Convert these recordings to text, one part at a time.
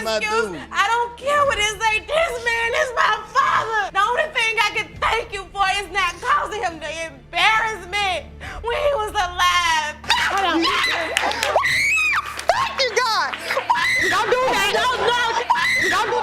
my excuse. dude. I don't care what it say. This man is my father. The only thing I can thank you for is not causing him to embarrass me when he was alive. Hold on. Thank you, God. Don't do that. Don't do that. Don't do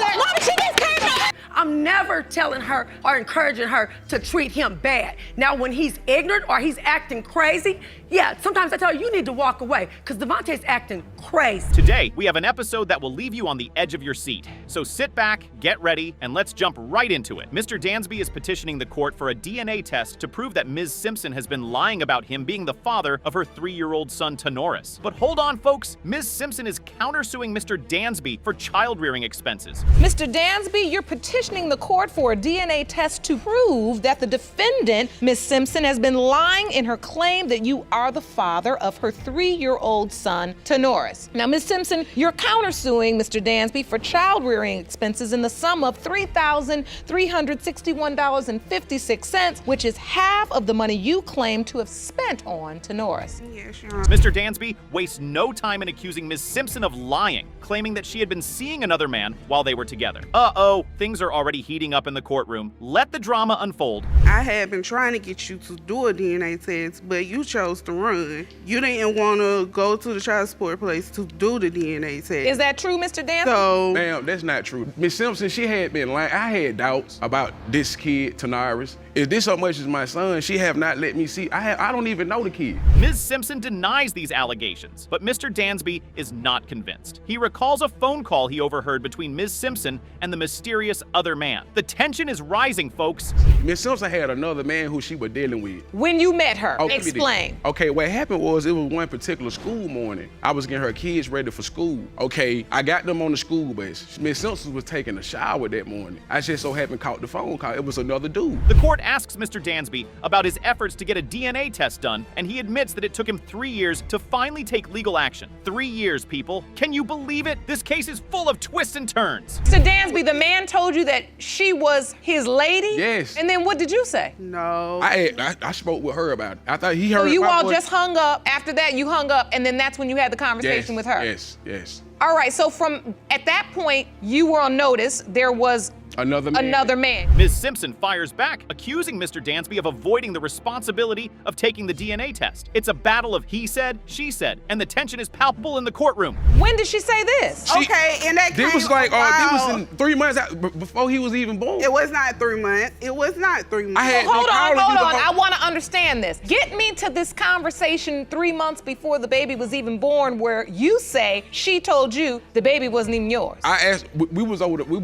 that. Mama, she just came out. I'm never telling her or encouraging her to treat him bad. Now, when he's ignorant or he's acting crazy, yeah, sometimes I tell her, you need to walk away, because Devonte's acting crazy. Today, we have an episode that will leave you on the edge of your seat. So sit back, get ready, and let's jump right into it. Mr. Dansby is petitioning the court for a DNA test to prove that Ms. Simpson has been lying about him being the father of her 3-year-old son, Tanoris. But hold on, folks. Ms. Simpson is countersuing Mr. Dansby for child-rearing expenses. Mr. Dansby, you're petitioning the court for a DNA test to prove that the defendant, Ms. Simpson, has been lying in her claim that you are the father of her 3-year-old son, Tanoris. Now, Ms. Simpson, you're countersuing Mr. Dansby for child-rearing expenses in the sum of $3,361.56, which is half of the money you claim to have spent on Tanoris. Yeah, sure. Mr. Dansby wastes no time in accusing Ms. Simpson of lying, claiming that she had been seeing another man while they were together. Uh-oh, things are already heating up in the courtroom. Let the drama unfold. I had been trying to get you to do a DNA test, but you chose to run. You didn't want to go to the child support place to do the DNA test. Is that true, Mr. Dansby? So, Ma'am, that's not true. Miss Simpson, she had been lying. I had doubts about this kid, Tanoris. If this so much is my son, she have not let me see. I don't even know the kid. Ms. Simpson denies these allegations, but Mr. Dansby is not convinced. He recalls a phone call he overheard between Ms. Simpson and the mysterious other man. The tension is rising, folks. Miss Simpson had another man who she was dealing with. When you met her, Oh, explain. Okay, what happened was it was one particular school morning. I was getting her kids ready for school. Okay, I got them on the school bus. Miss Simpson was taking a shower that morning. I just so happened caught the phone call. It was another dude. The court asks Mr. Dansby about his efforts to get a DNA test done, and he admits that it took him 3 years to finally take legal action. 3 years, people. Can you believe it? This case is full of twists and turns. Mr. Dansby, the man told you that she was his lady? Yes. And then what did you say? no. I spoke with her about it. I thought he heard So you my all voice. just hung up. After that, you hung up, and then that's when you had the conversation with her? Yes, yes. All right, so from at that point, you were on notice. There was Another man. another man. Ms. Simpson fires back, accusing Mr. Dansby of avoiding the responsibility of taking the DNA test. It's a battle of he said, she said, and the tension is palpable in the courtroom. When did she say this? Okay, and that came This was like, a while. this was in 3 months before he was even born. It was not 3 months. It was not 3 months. I had Hold been on, calling hold you the on. whole- I want to understand this. Get me to this conversation 3 months before the baby was even born, where you say she told you the baby wasn't even yours. I asked, we was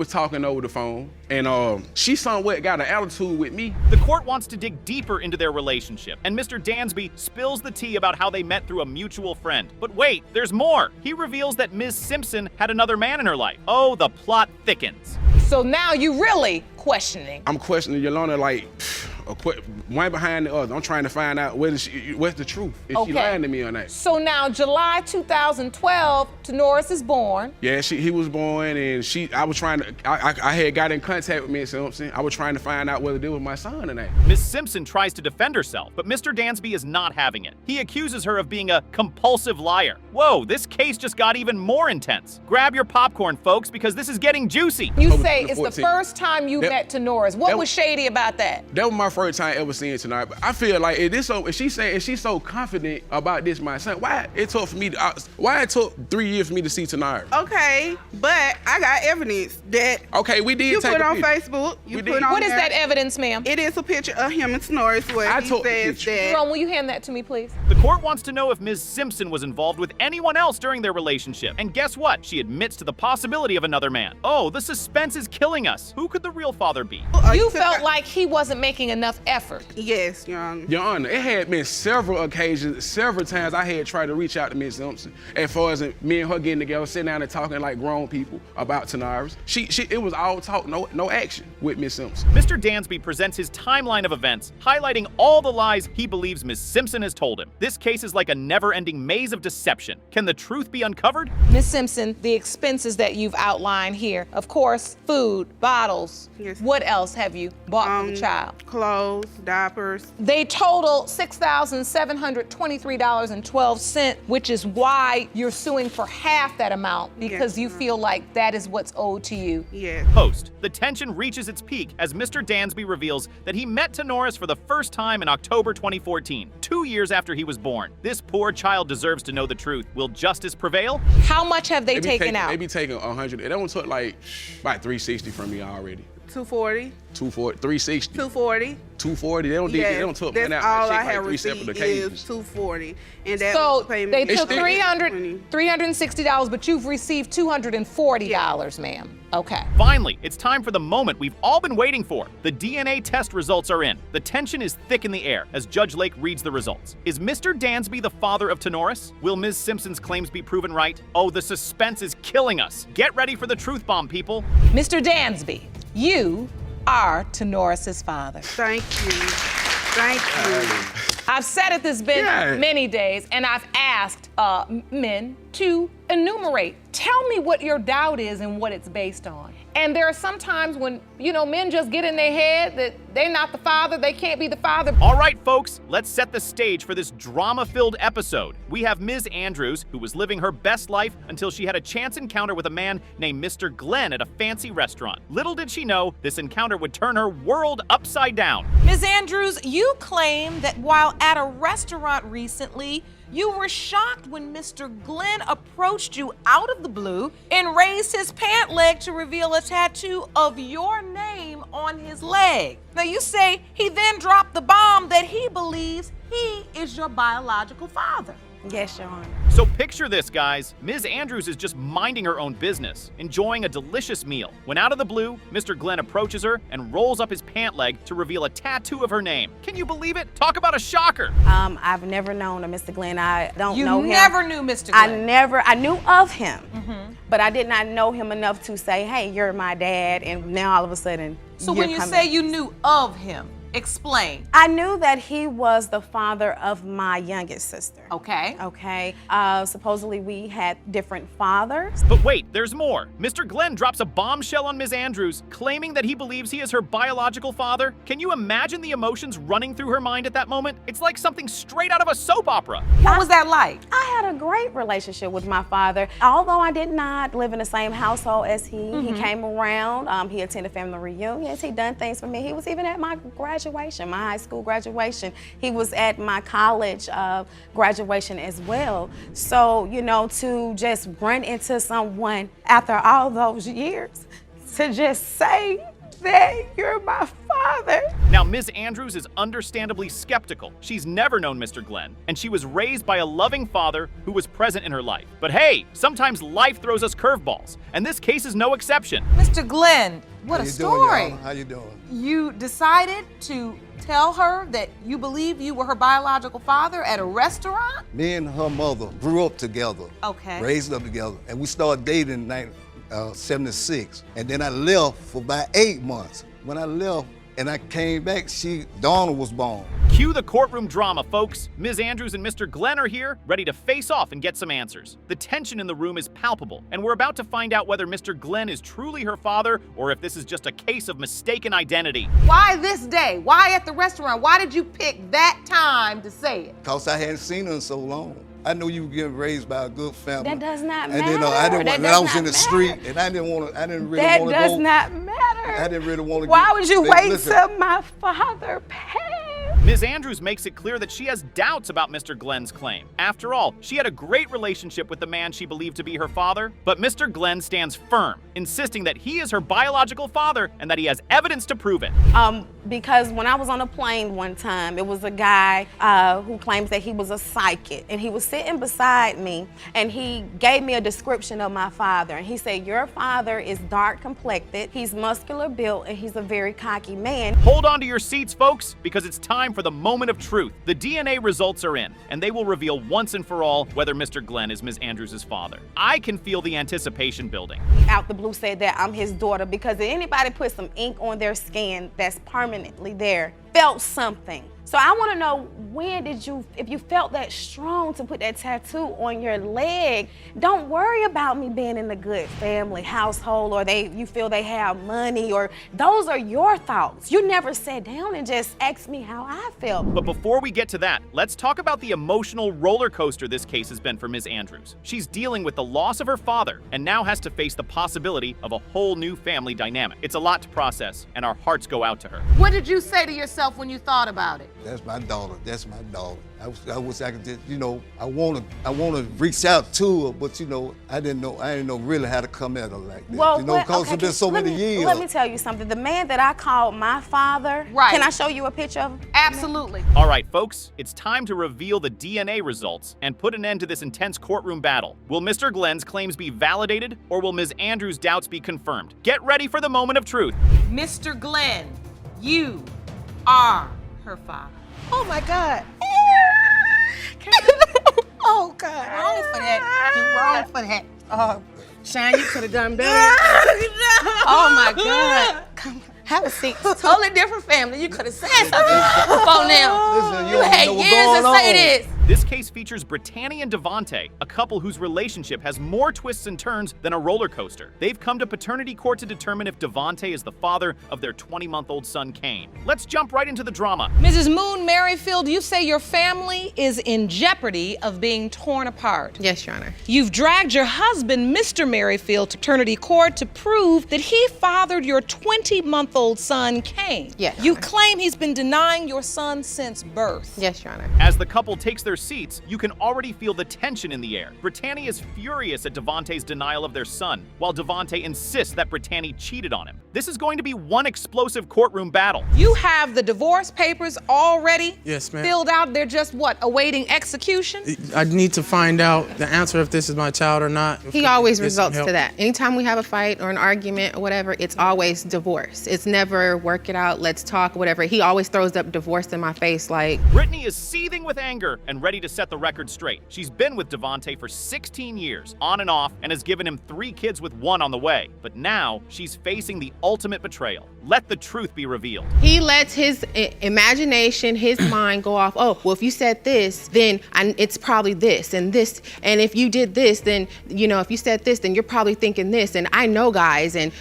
talking over the phone, and she somewhat got an attitude with me. The court wants to dig deeper into their relationship, and Mr. Dansby spills the tea about how they met through a mutual friend. But wait, there's more. He reveals that Ms. Simpson had another man in her life. Oh, the plot thickens. So now you really questioning. I'm questioning Yolanda like one behind the other. I'm trying to find out what's the truth. Is she lying to me or not? So now July 2012, Tanoris is born. Yeah, he was born, and I had got in contact with Miss Simpson. I was trying to find out whether it was my son or not. Ms. Simpson tries to defend herself, but Mr. Dansby is not having it. He accuses her of being a compulsive liar. Whoa, this case just got even more intense. Grab your popcorn, folks, because this is getting juicy. You Over say the it's the 14th. first time you met Tanoris. What was shady about that? That was my first time ever seeing tonight. But I feel like if she's so confident about this, my son, why it took 3 years for me to see tonight? Okay, but I got evidence that Okay, we did you take put a on picture. Facebook. You We put did. on What is there. that evidence, ma'am? It is a picture of him and Tanoris where I he took the says picture. that. Jerome, will you hand that to me, please? The court wants to know if Ms. Simpson was involved with anyone else during their relationship. And guess what? She admits to the possibility of another man. Oh, the suspense is killing us. Who could the real father be? You felt like he wasn't making enough effort. Yes, Your Honor. Your Honor, it had been several occasions, several times I had tried to reach out to Miss Simpson as far as me and her getting together, sitting down and talking like grown people about Tanoris. It was all talk, no action with Miss Simpson. Mr. Dansby presents his timeline of events, highlighting all the lies he believes Ms. Simpson has told him. This case is like a never-ending maze of deception. Can the truth be uncovered? Miss Simpson, the expenses that you've outlined here, of course, food, bottles. Yes. What else have you bought for the child? Clothes, diapers. diapers. They total $6,723.12, which is why you're suing for half that amount, because you feel like that is what's owed to you. Yes. Post. The tension reaches its peak as Mr. Dansby reveals that he met Tenoris for the first time in October 2014, 2 years after he was born. This poor child deserves to know the truth. Will justice prevail? How much have they taken out? They be taking 100. It only took like about 360 from me already. 240. 240, 360. 240. 240. They don't. They don't took that's money out all my I check have like 3 separate received occasions. is 240, and that So was payment. they took still- $360, but you've received $240, ma'am. Okay. Finally, it's time for the moment we've all been waiting for. The DNA test results are in. The tension is thick in the air as Judge Lake reads the results. Is Mr. Dansby the father of Tenoris? Will Ms. Simpson's claims be proven right? Oh, the suspense is killing us. Get ready for the truth bomb, people. Mr. Dansby, you are Tenoris' father. Thank you. Thank you. I've said it, this been many days, and I've asked men to enumerate. Tell me what your doubt is and what it's based on. And there are some times when, men just get in their head that they're not the father, they can't be the father. All right, folks, let's set the stage for this drama-filled episode. We have Ms. Andrews, who was living her best life until she had a chance encounter with a man named Mr. Glenn at a fancy restaurant. Little did she know this encounter would turn her world upside down. Ms. Andrews, you claim that while at a restaurant recently, you were shocked when Mr. Glenn approached you out of the blue and raised his pant leg to reveal a tattoo of your name on his leg. Now you say he then dropped the bomb that he believes he is your biological father. Yes, Your Honor. So picture this, guys. Ms. Andrews is just minding her own business, enjoying a delicious meal, when out of the blue, Mr. Glenn approaches her and rolls up his pant leg to reveal a tattoo of her name. Can you believe it? Talk about a shocker. I've never known a Mr. Glenn. I don't know him. You never knew Mr. Glenn? I knew of him, but I did not know him enough to say, hey, you're my dad, and now all of a sudden, So you're when you coming. say you knew of him, explain. I knew that he was the father of my youngest sister. Okay. Okay. Supposedly we had different fathers. But wait, there's more. Mr. Glenn drops a bombshell on Ms. Andrews, claiming that he believes he is her biological father. Can you imagine the emotions running through her mind at that moment? It's like something straight out of a soap opera. What was that like? I had a great relationship with my father. Although I did not live in the same household as he came around. He attended family reunions. He done things for me. He was even at my graduation, my high school graduation. He was at my college graduation as well. So, to just run into someone after all those years, to just say that you're my father. Now, Ms. Andrews is understandably skeptical. She's never known Mr. Glenn, and she was raised by a loving father who was present in her life. But hey, sometimes life throws us curveballs, and this case is no exception. Mr. Glenn, what How a you story. doing, y'all? How you doing? You decided to tell her that you believe you were her biological father at a restaurant? Me and her mother grew up together. Okay. Raised up together. And we started dating in 1976. And then I left for about 8 months. When I left and I came back, Donna was born. Cue the courtroom drama, folks. Ms. Andrews and Mr. Glenn are here, ready to face off and get some answers. The tension in the room is palpable, and we're about to find out whether Mr. Glenn is truly her father or if this is just a case of mistaken identity. Why this day? Why at the restaurant? Why did you pick that time to say it? Because I hadn't seen her in so long. I knew you were getting raised by a good family. That does not And then matter. I didn't That want, does I was not in the matter. street, and I didn't really That want to does go. not matter. I didn't really want to Why would you wait listen. till my father passed? Ms. Andrews makes it clear that she has doubts about Mr. Glenn's claim. After all, she had a great relationship with the man she believed to be her father, but Mr. Glenn stands firm, insisting that he is her biological father and that he has evidence to prove it. Because when I was on a plane one time, it was a guy who claims that he was a psychic, and he was sitting beside me, and he gave me a description of my father, and he said, your father is dark complected, he's muscular built, and he's a very cocky man. Hold on to your seats, folks, because it's time for the moment of truth. The DNA results are in, and they will reveal once and for all whether Mr. Glenn is Ms. Andrews' father. I can feel the anticipation building. Out the blue said that I'm his daughter, because if anybody put some ink on their skin that's permanently there, felt something. So I want to know, when did you, if you felt that strong to put that tattoo on your leg, don't worry about me being in a good family household, or you feel they have money, or those are your thoughts. You never sat down and just asked me how I felt. But before we get to that, let's talk about the emotional roller coaster this case has been for Ms. Andrews. She's dealing with the loss of her father and now has to face the possibility of a whole new family dynamic. It's a lot to process, and our hearts go out to her. What did you say to yourself when you thought about it? That's my daughter. That's my daughter. I wish I could just, I want to reach out to her, but I didn't know really how to come at her like that. Well, because it's been so many years. Let me tell you something. The man that I called my father, right. Can I show you a picture of him? Absolutely. All right, folks, it's time to reveal the DNA results and put an end to this intense courtroom battle. Will Mr. Glenn's claims be validated, or will Ms. Andrews' doubts be confirmed? Get ready for the moment of truth. Mr. Glenn, you are her father. Oh my God. Oh, God. Wrong for that. You're wrong for that. Oh, Shine, you could have done better. Oh, my God. Come, have a seat. Totally different family. You could have said something before now. Listen, You had know what's years to going say on. this. This case features Brittany and Devonte, a couple whose relationship has more twists and turns than a roller coaster. They've come to paternity court to determine if Devonte is the father of their 20-month-old son, Kane. Let's jump right into the drama. Mrs. Moon Merrifield, you say your family is in jeopardy of being torn apart. Yes, Your Honor. You've dragged your husband, Mr. Merrifield, to paternity court to prove that he fathered your 20-month-old son, Kane. Yes, Your You Honor. claim he's been denying your son since birth. Yes, Your Honor. As the couple takes their seats, you can already feel the tension in the air. Brittany is furious at Devonte's denial of their son, while Devonte insists that Brittany cheated on him. This is going to be one explosive courtroom battle. You have the divorce papers already Yes, ma'am. filled out. They're just, what, awaiting execution? I need to find out the answer if this is my child or not. He always Get some results help. to that. Anytime we have a fight or an argument or whatever, it's always divorce. It's never work it out, let's talk, whatever. He always throws up divorce in my face like. Brittany is seething with anger and ready to set the record straight. She's been with Devonte for 16 years, on and off, and has given him 3 kids with 1 on the way. But now, she's facing the ultimate betrayal. Let the truth be revealed. He lets his imagination, his mind go off, oh, well, if you said this, then it's probably this and this. And if you did this, then, if you said this, then you're probably thinking this. And I know, guys, and,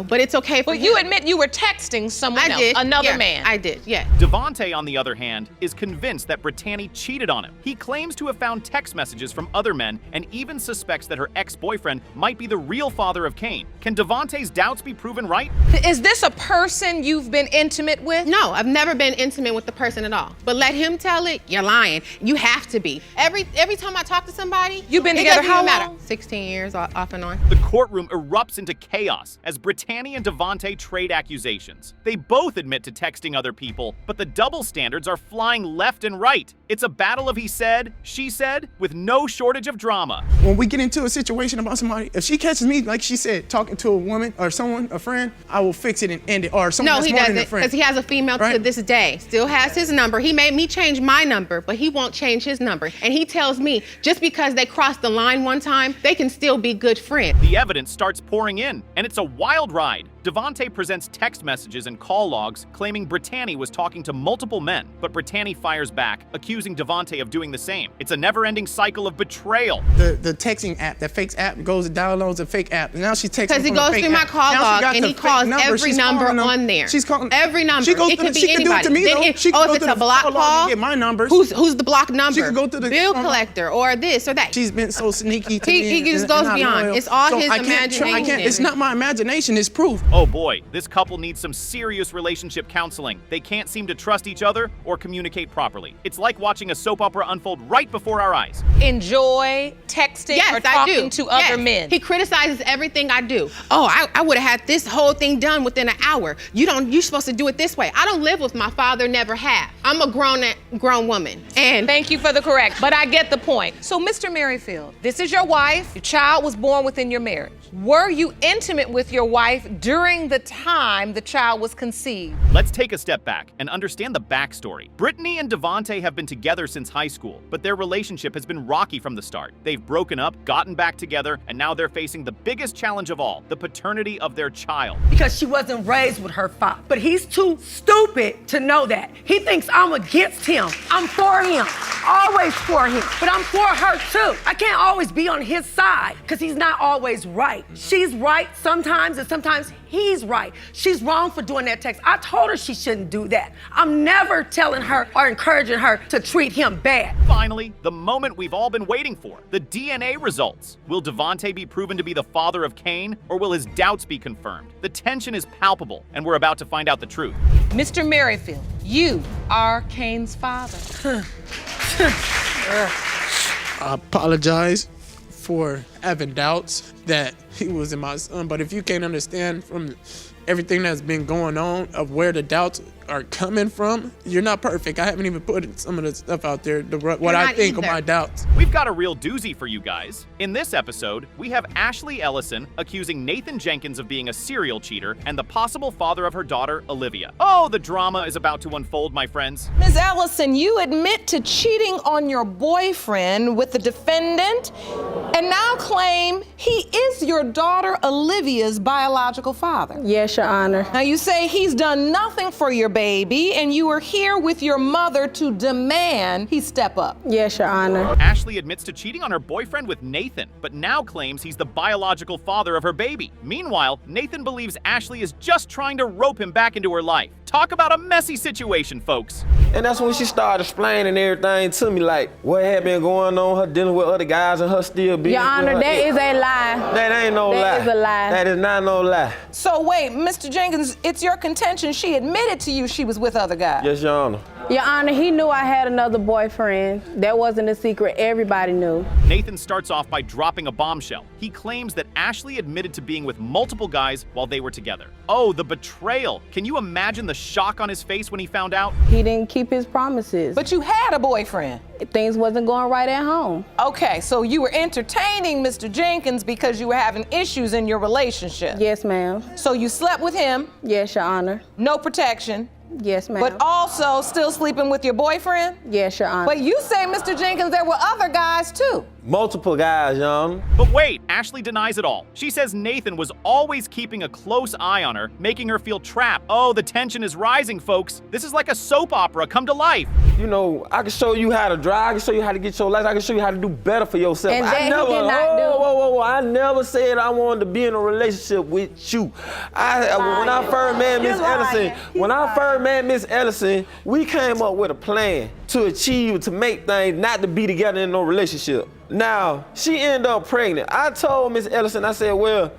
but it's okay for But him. you admit you were texting someone I else, did. another Yeah, man. I did, yeah. Devonte, on the other hand, is convinced that Brittany cheated on him. He claims to have found text messages from other men and even suspects that her ex-boyfriend might be the real father of Kane. Can Devonte's doubts be proven right? Is this a person you've been intimate with? No, I've never been intimate with the person at all. But let him tell it, you're lying. You have to be. Every time I talk to somebody, You've been it together doesn't how even matter. long? 16 years off and on. The courtroom erupts into chaos as Brittany and Devonte trade accusations. They both admit to texting other people, but the double standards are flying left and right. It's a battle of he said, she said, with no shortage of drama. When we get into a situation about somebody, if she catches me, like she said, talking to a woman or someone, a friend, I will fix it and end it. Or someone No, that's he more than a doesn't, friend. because he has a female to Right. this day. Still has his number. He made me change my number, but he won't change his number. And he tells me just because they crossed the line one time, they can still be good friends. The evidence starts pouring in, and it's a wild ride. Devonte presents text messages and call logs claiming Brittany was talking to multiple men, but Brittany fires back, accusing Devonte of doing the same. It's a never-ending cycle of betrayal. The texting app, that fake app, goes and downloads a fake app. And now she's texting Because he from a goes fake through my app. call Now she log got and the he fake calls number. every She's number calling them. on there. She's calling every number. She goes It to could the, be she can do it anybody. to me Then though. it- She can oh, go if to it's a the block call log call, and get my numbers. Who's the block number? She could go to the bill collector or this or that. She's been so sneaky to me. He just and goes not beyond. loyal. It's all So his I can't imagination. it's not my imagination, it's proof. Oh boy, this couple needs some serious relationship counseling. They can't seem to trust each other or communicate properly. It's like watching a soap opera unfold right before our eyeyes. Enjoy texting Yes, or I talking do. to Yes. other men. He criticizes everything I do. Oh, I would have had this whole thing done within an hour. You're supposed to do it this way. I don't live with my father, never have. I'm a grown woman. And Thank you for the correct, but I get the point. So, Mr. Merrifield, this is your wife. Your child was born within your marriage. Were you intimate with your wife during during the time the child was conceived. Let's take a step back and understand the backstory. Brittany and Devonte have been together since high school, but their relationship has been rocky from the start. They've broken up, gotten back together, and now they're facing the biggest challenge of all, the paternity of their child. Because she wasn't raised with her father. But he's too stupid to know that. He thinks I'm against him. I'm for him. Always for him. But I'm for her too. I can't always be on his side because he's not always right. She's right sometimes and sometimes he's right. She's wrong for doing that text. I told her she shouldn't do that. I'm never telling her or encouraging her to treat him bad. Finally, the moment we've all been waiting for, the DNA results. Will Devonte be proven to be the father of Cain, or will his doubts be confirmed? The tension is palpable, and we're about to find out the truth. Mr. Merrifield, you are Cain's father. I apologize for having doubts that he wasn't my son, but if you can't understand from everything that's been going on of where the doubts are coming from, you're not perfect. I haven't even put some of the stuff out there, what I think of my doubts. We've got a real doozy for you guys. In this episode, we have Ashley Ellison accusing Nathan Jenkins of being a serial cheater and the possible father of her daughter, Olivia. Oh, the drama is about to unfold, my friends. Ms. Ellison, you admit to cheating on your boyfriend with the defendant and now claim he is your daughter Olivia's biological father. Yes, Your Honor. Now you say he's done nothing for your baby and you are here with your mother to demand he step up. Yes, Your Honor. Ashley admits to cheating on her boyfriend with Nathan, but now claims he's the biological father of her baby. Meanwhile, Nathan believes Ashley is just trying to rope him back into her life. Talk about a messy situation, folks. And that's when she started explaining everything to me, like what had been going on, her dealing with other guys and her still being Your Honor, that is a lie. That ain't no lie. That is a lie. That is not no lie. So wait, Mr. Jenkins, it's your contention she admitted to you she was with other guys. Yes, Your Honor. Your Honor, he knew I had another boyfriend. That wasn't a secret. Everybody knew. Nathan starts off by dropping a bombshell. He claims that Ashley admitted to being with multiple guys while they were together. Oh, the betrayal. Can you imagine the shock on his face when he found out? He didn't keep his promises. But you had a boyfriend. Things wasn't going right at home. Okay, so you were entertaining Mr. Jenkins because you were having issues in your relationship. Yes, ma'am. So you slept with him. Yes, Your Honor. No protection. Yes, ma'am. But also still sleeping with your boyfriend? Yes, Your Honor. But you say, Mr. Jenkins, there were other guys too. Multiple guys, Your Honor. But wait, Ashley denies it all. She says Nathan was always keeping a close eye on her, making her feel trapped. Oh, the tension is rising, folks. This is like a soap opera come to life. You know, I can show you how to drive, I can show you how to get your license, I can show you how to do better for yourself. And that I never, he did not do. Whoa, I never said I wanted to be in a relationship with you. When I first met Miss Ellison, we came up with a plan to achieve, to make things, not to be together in no relationship. Now, she ended up pregnant. I told Miss Ellison, I said, well,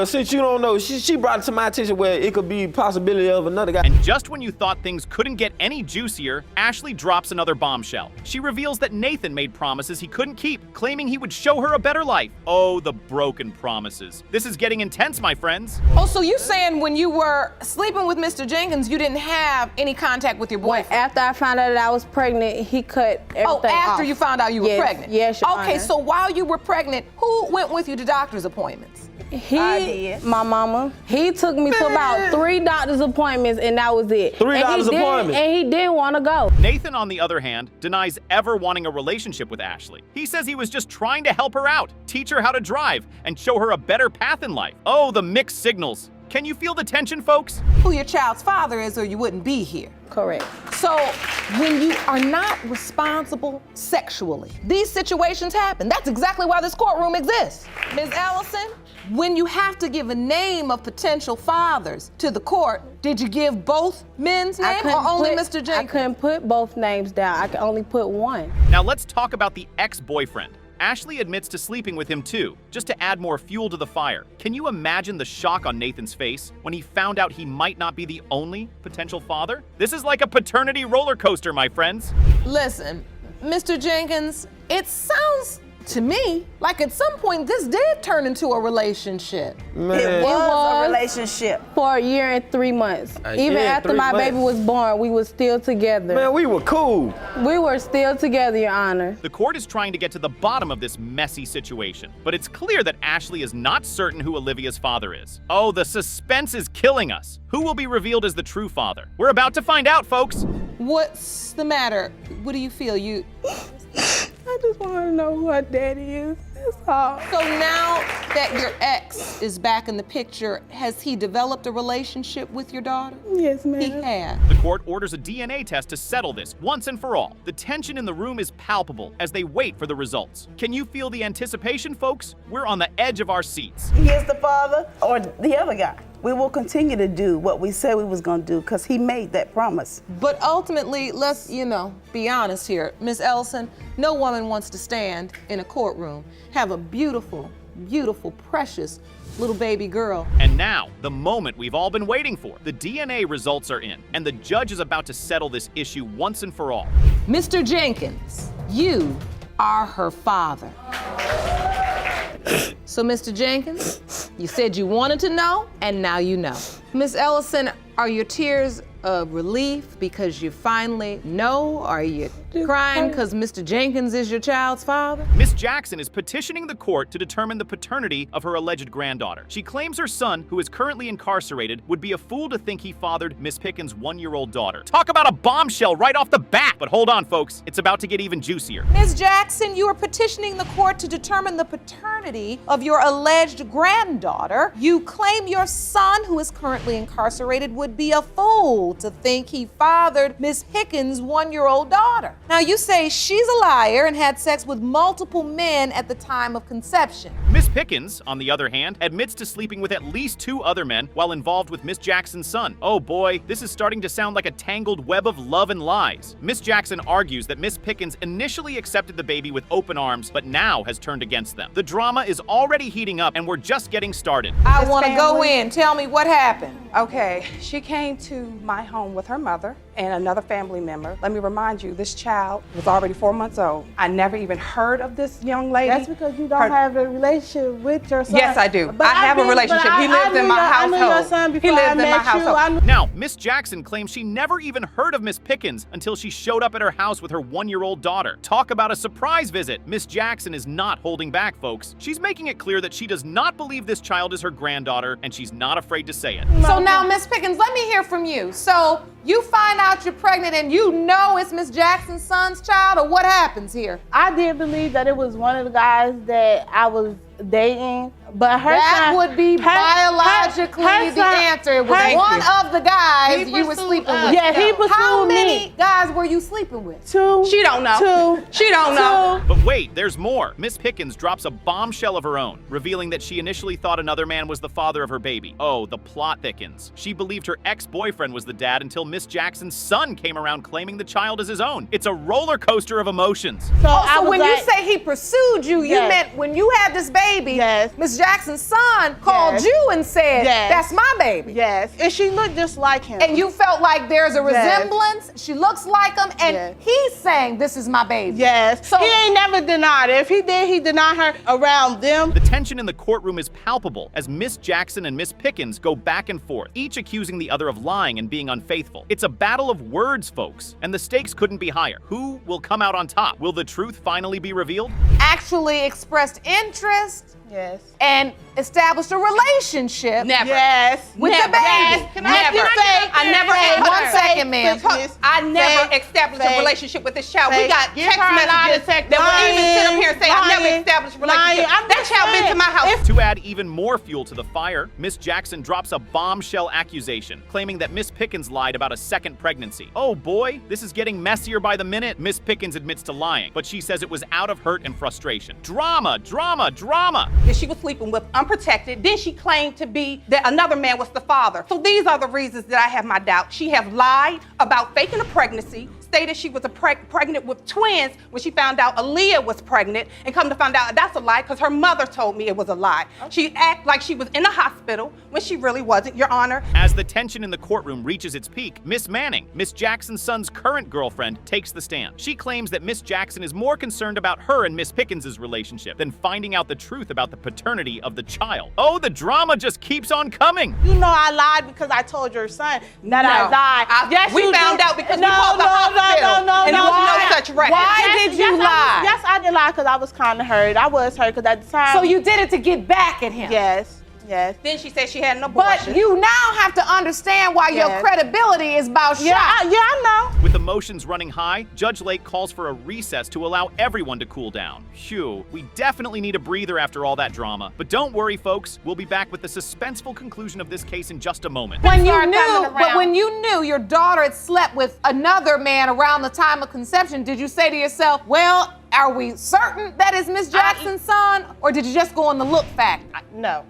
since you don't know, she brought it to my attention where it could be a possibility of another guy. And just when you thought things couldn't get any juicier, Ashley drops another bombshell. She reveals that Nathan made promises he couldn't keep, claiming he would show her a better life. Oh, the broken promises. This is getting intense, my friends. Oh, so you saying when you were sleeping with Mr. Jenkins, you didn't have any contact with your boyfriend? After I found out that I was pregnant, he cut everything off. Oh, after you found out you were pregnant? Yes, Your Okay, Honor. so while you were pregnant, who went with you to doctor's appointments? My mama. He took me to about 3 doctor's appointments and that was it. 3 doctor's appointments? And he didn't want to go. Nathan, on the other hand, denies ever wanting a relationship with Ashley. He says he was just trying to help her out, teach her how to drive, and show her a better path in life. Oh, the mixed signals. Can you feel the tension, folks? Who your child's father is or you wouldn't be here. Correct. So when you are not responsible sexually, these situations happen. That's exactly why this courtroom exists. Ms. Ellison, when you have to give a name of potential fathers to the court, did you give both men's names or only Mr. Jenkins? I couldn't put both names down. I could only put one. Now let's talk about the ex-boyfriend. Ashley admits to sleeping with him too, just to add more fuel to the fire. Can you imagine the shock on Nathan's face when he found out he might not be the only potential father? This is like a paternity roller coaster, my friends. Listen, Mr. Jenkins, it sounds to me like at some point this did turn into a relationship. Man. It was a relationship. For a year and 3 months. A Even year and after 3 my months. baby was born, we were still together. Man, we were cool. We were still together, Your Honor. The court is trying to get to the bottom of this messy situation, but it's clear that Ashley is not certain who Olivia's father is. Oh, the suspense is killing us. Who will be revealed as the true father? We're about to find out, folks. What's the matter? What do you feel? I just want to know who her daddy is. That's all. So now that your ex is back in the picture, has he developed a relationship with your daughter? Yes, ma'am. He has. The court orders a DNA test to settle this once and for all. The tension in the room is palpable as they wait for the results. Can you feel the anticipation, folks? We're on the edge of our seats. He is the father or the other guy. We will continue to do what we said we was gonna do because he made that promise. But ultimately, let's, be honest here. Miss Ellison, no woman wants to stand in a courtroom, have a beautiful, beautiful, precious little baby girl. And now, the moment we've all been waiting for. The DNA results are in, and the judge is about to settle this issue once and for all. Mr. Jenkins, you are her father. So, Mr. Jenkins, you said you wanted to know, and now you know. Miss Ellison, are your tears of relief because you finally know? Are you crying because Mr. Jenkins is your child's father? Miss Jackson is petitioning the court to determine the paternity of her alleged granddaughter. She claims her son, who is currently incarcerated, would be a fool to think he fathered Miss Pickins' 1-year-old daughter. Talk about a bombshell right off the bat! But hold on, folks. It's about to get even juicier. Ms. Jackson, you are petitioning the court to determine the paternity of your alleged granddaughter. You claim your son, who is currently incarcerated, would be a fool to think he fathered Miss Pickins' 1-year-old daughter. Now, you say she's a liar and had sex with multiple men at the time of conception. Miss Pickins, on the other hand, admits to sleeping with at least 2 other men while involved with Miss Jackson's son. Oh boy, this is starting to sound like a tangled web of love and lies. Miss Jackson argues that Miss Pickins initially accepted the baby with open arms, but now has turned against them. The drama is already heating up, and we're just getting started. I want to go in. Tell me what happened. Okay, she came to my home with her mother and another family member. Let me remind you, this child was already 4 months old. I never even heard of this young lady. That's because you don't have a relationship with your son. Yes, I do. But I have a relationship. He lives in my household. I knew your son before he lives I in my met household. Now, Miss Jackson claims she never even heard of Miss Pickins until she showed up at her house with her 1-year-old daughter. Talk about a surprise visit. Miss Jackson is not holding back, folks. She's making it clear that she does not believe this child is her granddaughter, and she's not afraid to say it. So now, Miss Pickins, let me hear from you. So you find out you're pregnant and you know it's Miss Jackson's son's child, or what happens here? I did believe that it was one of the guys that I was dating, but that would be biologically the answer. It was one of the guys you were sleeping with. Yeah, he pursued me. How many guys were you sleeping with? 2. She don't know. 2. She don't know. But wait, there's more. Miss Pickins drops a bombshell of her own, revealing that she initially thought another man was the father of her baby. Oh, the plot thickens. She believed her ex-boyfriend was the dad until Miss Jackson's son came around claiming the child as his own. It's a roller coaster of emotions. So when you say he pursued you, you meant when you had this baby, Miss Jackson's son called you and said, that's my baby. Yes, and she looked just like him. And you felt like there's a resemblance, she looks like him, and he's saying, this is my baby. Yes, so he ain't never denied it. If he did, he denied her around them. The tension in the courtroom is palpable as Miss Jackson and Miss Pickins go back and forth, each accusing the other of lying and being unfaithful. It's a battle of words, folks, and the stakes couldn't be higher. Who will come out on top? Will the truth finally be revealed? Actually expressed interest. Yes. And established a relationship. Never. Yes. With the baby. Yes. I never had 1 second, ma'am. I never established a relationship with this child. We got text messages that will even sit up here and say I never established a relationship. That child been to my house. To add even more fuel to the fire, Miss Jackson drops a bombshell accusation, claiming that Miss Pickins lied about a second pregnancy. Oh boy, this is getting messier by the minute. Miss Pickins admits to lying, but she says it was out of hurt and frustration. Drama, drama, drama. That she was sleeping with unprotected. Then she claimed to be that another man was the father. So these are the reasons that I have my doubt. She have lied about faking a pregnancy, stated she was pregnant with twins when she found out Aaliyah was pregnant, and come to find out that's a lie because her mother told me it was a lie. She acted like she was in a hospital when she really wasn't, Your Honor. As the tension in the courtroom reaches its peak, Miss Manning, Miss Jackson's son's current girlfriend, takes the stand. She claims that Miss Jackson is more concerned about her and Miss Pickins' relationship than finding out the truth about the paternity of the child. Oh, the drama just keeps on coming. You know I lied because I told your son that I lied. Yes, we you found did. out because we called the hospital. No. And there was no such record. Why did you lie? Yes, I did lie because I was kind of hurt. I was hurt because at the time. So you did it to get back at him? Yes. Then she said she had an abortion. But you now have to understand why your credibility is about shot. I know. With emotions running high, Judge Lake calls for a recess to allow everyone to cool down. Phew, we definitely need a breather after all that drama. But don't worry, folks. We'll be back with the suspenseful conclusion of this case in just a moment. When you knew your daughter had slept with another man around the time of conception, did you say to yourself, well, are we certain that is Miss Jackson's son? Or did you just go on the look factor? No.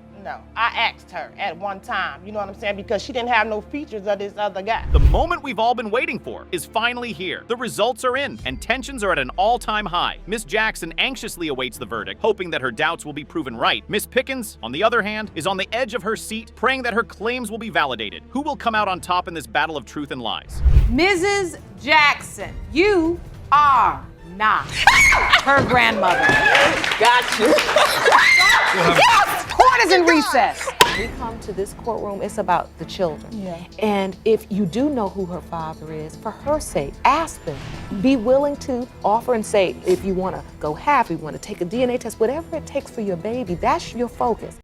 I asked her at one time, you know what I'm saying? Because she didn't have no features of this other guy. The moment we've all been waiting for is finally here. The results are in, and tensions are at an all-time high. Miss Jackson anxiously awaits the verdict, hoping that her doubts will be proven right. Miss Pickins, on the other hand, is on the edge of her seat, praying that her claims will be validated. Who will come out on top in this battle of truth and lies? Mrs. Jackson, you are not her grandmother. Got you. Yes! Court is in recess. We come to this courtroom, it's about the children. Yeah. And if you do know who her father is, for her sake, ask them. Be willing to offer and say, if you want to go half, if you want to take a DNA test, whatever it takes for your baby, that's your focus.